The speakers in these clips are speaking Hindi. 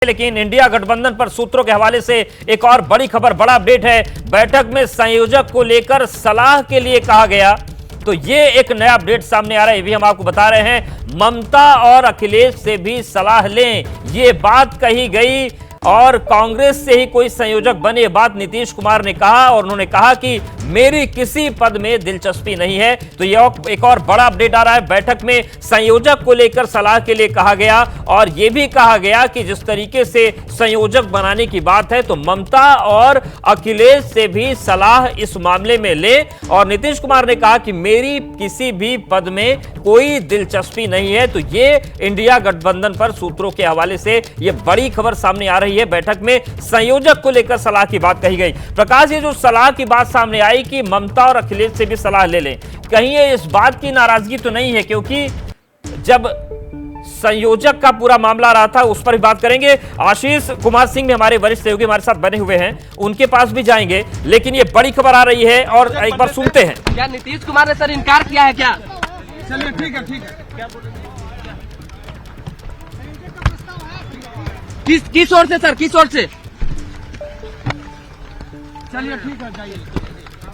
लेकिन इंडिया गठबंधन पर सूत्रों के हवाले से एक और बड़ी खबर, बड़ा अपडेट है। बैठक में संयोजक को लेकर सलाह के लिए कहा गया, तो ये एक नया अपडेट सामने आ रहा है, ये भी हम आपको बता रहे हैं। ममता और अखिलेश से भी सलाह लें, ये बात कही गई और कांग्रेस से ही कोई संयोजक बने, ये बात नीतीश कुमार ने कहा और उन्होंने कहा कि मेरी किसी पद में दिलचस्पी नहीं है। तो यह एक और बड़ा अपडेट आ रहा है। बैठक में संयोजक को लेकर सलाह के लिए कहा गया और यह भी कहा गया कि जिस तरीके से संयोजक बनाने की बात है, तो ममता और अखिलेश से भी सलाह इस मामले में ले। और नीतीश कुमार ने कहा कि मेरी किसी भी पद में कोई दिलचस्पी नहीं है। तो ये इंडिया गठबंधन पर सूत्रों के हवाले से यह बड़ी खबर सामने आ रही है। बैठक में संयोजक को लेकर सलाह की बात कही गई। प्रकाश, ये जो सलाह की बात सामने आई कि ममता और अखिलेश से भी सलाह ले लें, कहीं ये इस बात की नाराजगी तो नहीं है? क्योंकि जब संयोजक का पूरा मामला रहा था, उस पर भी बात करेंगे। आशीष कुमार सिंह भी हमारे वरिष्ठ सहयोगी हमारे साथ बने हुए हैं, उनके पास भी जाएंगे। लेकिन ये बड़ी खबर आ रही है और एक बार सुनते हैं। क्या नीतीश कुमार ने सर इनकार किया है क्या? चलिए ठीक है क्या किस ओर से सर, किस ओर से? चलिए ठीक है जाइए।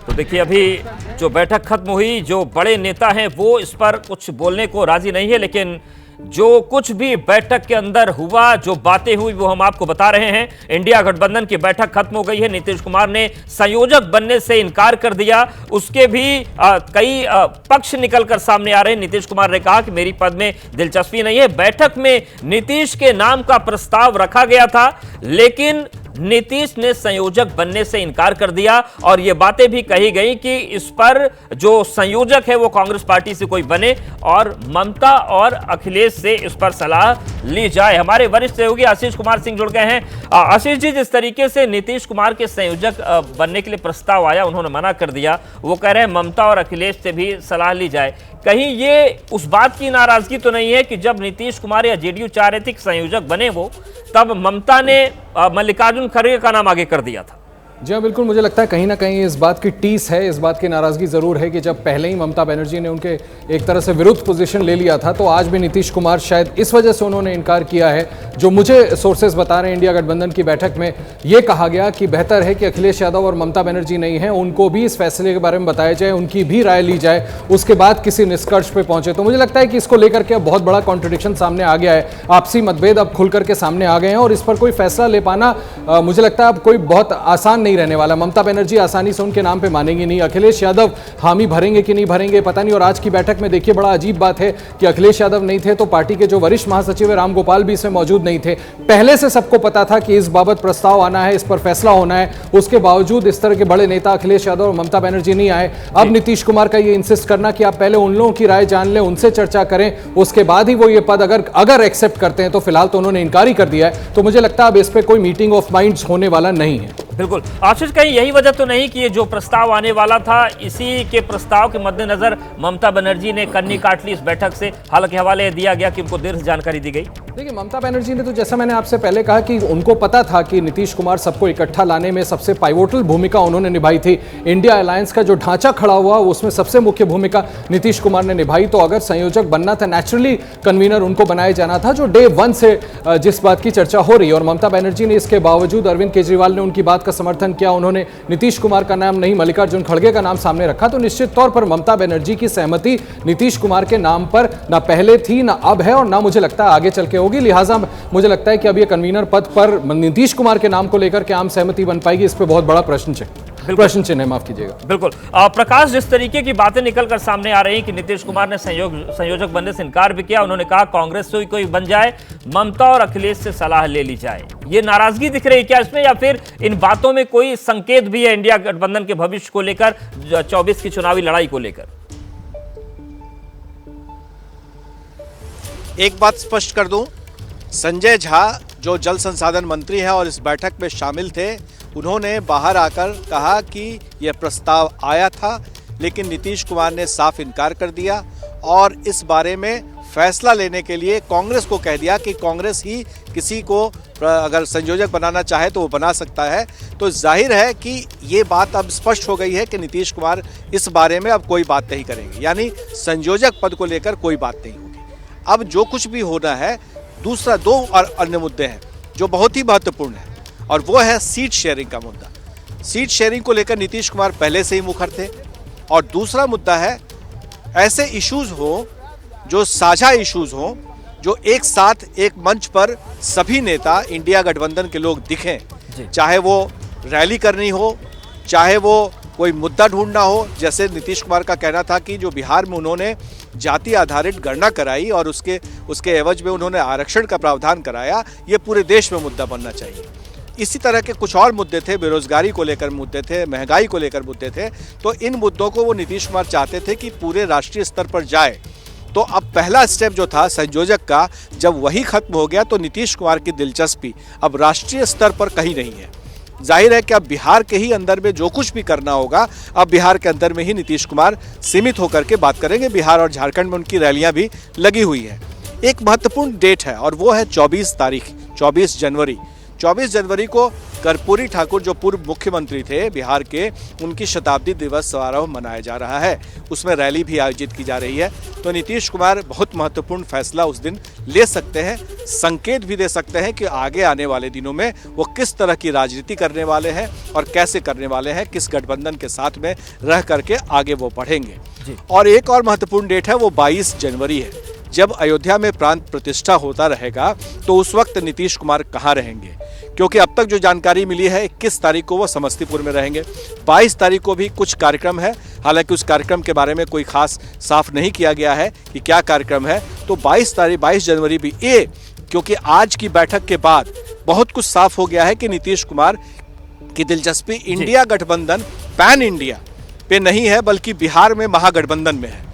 तो देखिए, अभी जो बैठक खत्म हुई, जो बड़े नेता हैं वो इस पर कुछ बोलने को राजी नहीं है, लेकिन जो कुछ भी बैठक के अंदर हुआ, जो बातें हुई, वो हम आपको बता रहे हैं। इंडिया गठबंधन की बैठक खत्म हो गई है। नीतीश कुमार ने संयोजक बनने से इनकार कर दिया। उसके भी कई पक्ष निकलकर सामने आ रहे हैं। नीतीश कुमार ने कहा कि मेरी पद में दिलचस्पी नहीं है। बैठक में नीतीश के नाम का प्रस्ताव रखा गया था, लेकिन नीतीश ने संयोजक बनने से इनकार कर दिया और यह बातें भी कही गई कि इस पर जो संयोजक है वो कांग्रेस पार्टी से कोई बने और ममता और अखिलेश से इस पर सलाह ली जाए। हमारे वरिष्ठ सहयोगी आशीष कुमार सिंह जुड़ गए हैं। आशीष जी, जिस तरीके से नीतीश कुमार के संयोजक बनने के लिए प्रस्ताव आया, उन्होंने मना कर दिया। वो कह रहे हैं ममता और अखिलेश से भी सलाह ली जाए। कहीं ये उस बात की नाराजगी तो नहीं है कि जब नीतीश कुमार या जेडीयू चाह रहे थे कि संयोजक बने वो, तब ममता ने मल्लिकार्जुन खड़गे का नाम आगे कर दिया था? जी हाँ, बिल्कुल। मुझे लगता है कहीं ना कहीं इस बात की टीस है, इस बात की नाराज़गी ज़रूर है कि जब पहले ही ममता बनर्जी ने उनके एक तरह से विरुद्ध पोजीशन ले लिया था, तो आज भी नीतीश कुमार शायद इस वजह से उन्होंने इनकार किया है। जो मुझे सोर्सेज बता रहे हैं, इंडिया गठबंधन की बैठक में ये कहा गया कि बेहतर है कि अखिलेश यादव और ममता बनर्जी नहीं हैं, उनको भी इस फैसले के बारे में बताया जाए, उनकी भी राय ली जाए, उसके बाद किसी निष्कर्ष पर पहुंचे। तो मुझे लगता है कि इसको लेकर के बहुत बड़ा कॉन्ट्रडिक्शन सामने आ गया है। आपसी मतभेद अब खुल करके सामने आ गए हैं और इस पर कोई फैसला ले पाना मुझे लगता है अब कोई बहुत आसान नहीं रहने वाला। ममता बनर्जी आसानी से उनके नाम पे मानेंगे नहीं, अखिलेश यादव हामी भरेंगे कि नहीं भरेंगे पता नहीं। और आज की बैठक में देखिए, बड़ा अजीब बात है कि अखिलेश यादव नहीं थे तो पार्टी के जो वरिष्ठ महासचिव है रामगोपाल भी इसमें मौजूद नहीं थे। पहले से सबको पता था कि इस बाबत प्रस्ताव आना है, इस पर फैसला होना है, उसके बावजूद इस तरह के बड़े नेता अखिलेश यादव और ममता बनर्जी नहीं आए। अब नीतीश कुमार का ये इंसिस्ट करना कि आप पहले उन लोगों की राय जान लें, उनसे चर्चा करें, उसके बाद ही वो ये पद अगर एक्सेप्ट करते हैं, तो फिलहाल तो उन्होंने इनकार ही कर दिया है। तो मुझे लगता है अब इस पर कोई मीटिंग ऑफ माइंड्स होने वाला नहीं है। बिल्कुल। आशीष, कहीं यही वजह तो नहीं कि ये जो प्रस्ताव आने वाला था, इसी के प्रस्ताव के मद्देनजर ममता बनर्जी ने कन्नी काट ली इस बैठक से? हालांकि हवाले दिया गया कि उनको देर से जानकारी दी गई। देखिए, ममता बनर्जी ने तो, जैसा मैंने आपसे पहले कहा, कि उनको पता था कि नीतीश कुमार सबको इकट्ठा लाने में सबसे पाइवोटल भूमिका उन्होंने निभाई थी। इंडिया अलायंस का जो ढांचा खड़ा हुआ, उसमें सबसे मुख्य भूमिका नीतीश कुमार ने निभाई। तो अगर संयोजक बनना था, नेचुरली कन्वीनर उनको बनाया जाना था, जो डे वन से जिस बात की चर्चा हो रही है। और ममता बनर्जी ने इसके बावजूद, अरविंद केजरीवाल ने उनकी बात का समर्थन किया, उन्होंने नीतीश कुमार का नाम नहीं मल्लिकार्जुन खड़गे का नाम सामने रखा। तो निश्चित तौर पर ममता बनर्जी की सहमति नीतीश कुमार के नाम पर ना पहले थी, ना अब है और ना मुझे लगता है आगे चल के होगी। लिहाजा मुझे लगता है कि अब ये कन्वीनर पद पर नीतीश कुमार के नाम को लेकर के आम सहमति बन पाएगी, इस पर बहुत बड़ा प्रश्न चिन्ह है, माफ कीजिएगा। बिल्कुल। प्रकाश, जिस तरीके की बातें निकलकर सामने आ रही कि नीतीश कुमार ने संयोजक बनने से इनकार भी किया, उन्होंने कहा कांग्रेस से कोई बन जाए, ममता और अखिलेश से सलाह ले ली जाए, ये नाराजगी दिख रही है क्या इसमें, या फिर इन बातों में कोई संकेत भी है इंडिया गठबंधन के भविष्य को लेकर, 24 की चुनावी लड़ाई को लेकर? एक बात स्पष्ट कर दूं, संजय झा जो जल संसाधन मंत्री हैं और इस बैठक में शामिल थे, उन्होंने बाहर आकर कहा कि यह प्रस्ताव आया था, लेकिन नीतीश कुमार ने साफ इनकार कर दिया और इस बारे में फैसला लेने के लिए कांग्रेस को कह दिया कि कांग्रेस ही किसी को अगर संयोजक बनाना चाहे तो वो बना सकता है। तो जाहिर है कि ये बात अब स्पष्ट हो गई है कि नीतीश कुमार इस बारे में अब कोई बात नहीं करेंगे, यानी संयोजक पद को लेकर कोई बात नहीं होगी। अब जो कुछ भी होना है, दूसरा दो और अन्य मुद्दे हैं। जो बहुत ही महत्वपूर्ण है, और वो है सीट शेयरिंग का मुद्दा। सीट शेयरिंग को लेकर नीतीश कुमार पहले से ही मुखर थे। और दूसरा मुद्दा है ऐसे इश्यूज हो जो साझा इश्यूज हो, जो एक साथ एक मंच पर सभी नेता इंडिया गठबंधन के लोग दिखें, चाहे वो रैली करनी हो, चाहे वो कोई मुद्दा ढूंढना हो। जैसे नीतीश कुमार का कहना था कि जो बिहार में उन्होंने जाति आधारित गणना कराई और उसके एवज में उन्होंने आरक्षण का प्रावधान कराया, ये पूरे देश में मुद्दा बनना चाहिए। इसी तरह के कुछ और मुद्दे थे, बेरोजगारी को लेकर मुद्दे थे, महंगाई को लेकर मुद्दे थे। तो इन मुद्दों को वो नीतीश कुमार चाहते थे कि पूरे राष्ट्रीय स्तर पर जाए। तो अब पहला स्टेप जो था संयोजक का, जब वही खत्म हो गया तो नीतीश कुमार की दिलचस्पी अब राष्ट्रीय स्तर पर कहीं नहीं है। जाहिर है कि अब बिहार के ही अंदर में जो कुछ भी करना होगा, अब बिहार के अंदर में ही नीतीश कुमार सीमित होकर के बात करेंगे। बिहार और झारखंड में उनकी रैलियां भी लगी हुई है। एक महत्वपूर्ण डेट है और वो है 24 जनवरी। 24 जनवरी को कर्पूरी ठाकुर जो पूर्व मुख्यमंत्री थे बिहार के, उनकी शताब्दी दिवस समारोह मनाया जा रहा है। उसमें रैली भी आयोजित की जा रही है। तो नीतीश कुमार बहुत महत्वपूर्ण फैसला उस दिन ले सकते हैं, संकेत भी दे सकते हैं कि आगे आने वाले दिनों में वो किस तरह की राजनीति करने वाले हैं और कैसे करने वाले हैं, किस गठबंधन के साथ में रह करके आगे वो बढ़ेंगे। और एक और महत्वपूर्ण डेट है, वो 22 जनवरी है। जब अयोध्या में प्रांत प्रतिष्ठा होता रहेगा तो उस वक्त नीतीश कुमार कहाँ रहेंगे, क्योंकि अब तक जो जानकारी मिली है 21 तारीख को वो समस्तीपुर में रहेंगे। 22 तारीख को भी कुछ कार्यक्रम है, हालांकि उस कार्यक्रम के बारे में कोई खास साफ नहीं किया गया है कि क्या कार्यक्रम है। तो 22 जनवरी भी क्योंकि आज की बैठक के बाद बहुत कुछ साफ हो गया है कि नीतीश कुमार की दिलचस्पी इंडिया गठबंधन पैन इंडिया पे नहीं है, बल्कि बिहार में महागठबंधन में है।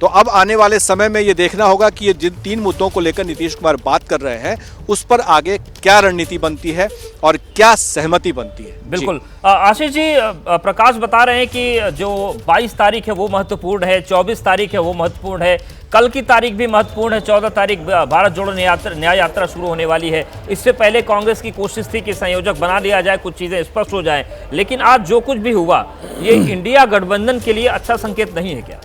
तो अब आने वाले समय में ये देखना होगा कि ये जिन 3 मुद्दों को लेकर नीतीश कुमार बात कर रहे हैं, उस पर आगे क्या रणनीति बनती है और क्या सहमति बनती है। बिल्कुल आशीष जी, प्रकाश बता रहे हैं कि जो 22 तारीख है वो महत्वपूर्ण है, 24 तारीख है वो महत्वपूर्ण है, कल की तारीख भी महत्वपूर्ण है। 14 तारीख भारत जोड़ो न्याय यात्रा शुरू होने वाली है। इससे पहले कांग्रेस की कोशिश थी कि संयोजक बना दिया जाए, कुछ चीजें स्पष्ट हो जाएं, लेकिन आज जो कुछ भी हुआ ये इंडिया गठबंधन के लिए अच्छा संकेत नहीं है क्या?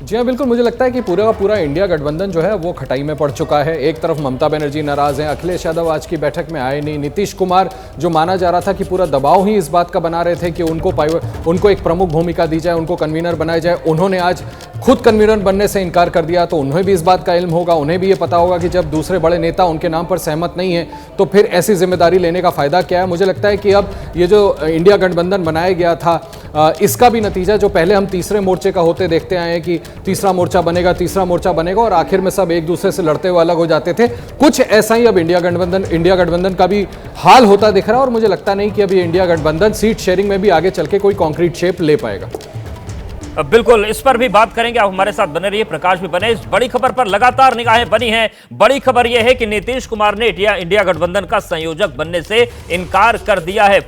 जी हाँ, बिल्कुल। मुझे लगता है कि पूरा का पूरा इंडिया गठबंधन जो है वो खटाई में पड़ चुका है। एक तरफ ममता बनर्जी नाराज हैं, अखिलेश यादव आज की बैठक में आए नहीं, नीतीश कुमार जो माना जा रहा था कि पूरा दबाव ही इस बात का बना रहे थे कि उनको एक प्रमुख भूमिका दी जाए, उनको कन्वीनर बनाया जाए, उन्होंने आज खुद कन्वीनर बनने से इनकार कर दिया। तो उन्हें भी इस बात का इल्म होगा, उन्हें भी ये पता होगा कि जब दूसरे बड़े नेता उनके नाम पर सहमत नहीं है तो फिर ऐसी जिम्मेदारी लेने का फायदा क्या है। मुझे लगता है कि अब ये जो इंडिया गठबंधन बनाया गया था, इसका भी नतीजा जो पहले हम तीसरे मोर्चे का होते देखते आए हैं कि तीसरा मोर्चा बनेगा और आखिर में सब एक दूसरे से लड़ते हुए अलग हो जाते थे, कुछ ऐसा ही अब इंडिया गठबंधन का भी हाल होता दिख रहा है। और मुझे लगता नहीं कि अभी इंडिया गठबंधन सीट शेयरिंग में भी आगे चल के कोई कॉन्क्रीट शेप ले पाएगा। बिल्कुल, इस पर भी बात करेंगे। आप हमारे साथ बने रहिए, प्रकाश भी बने। इस बड़ी खबर पर लगातार निगाहें बनी हैं। बड़ी खबर यह है कि नीतीश कुमार ने इंडिया गठबंधन का संयोजक बनने से इनकार कर दिया है।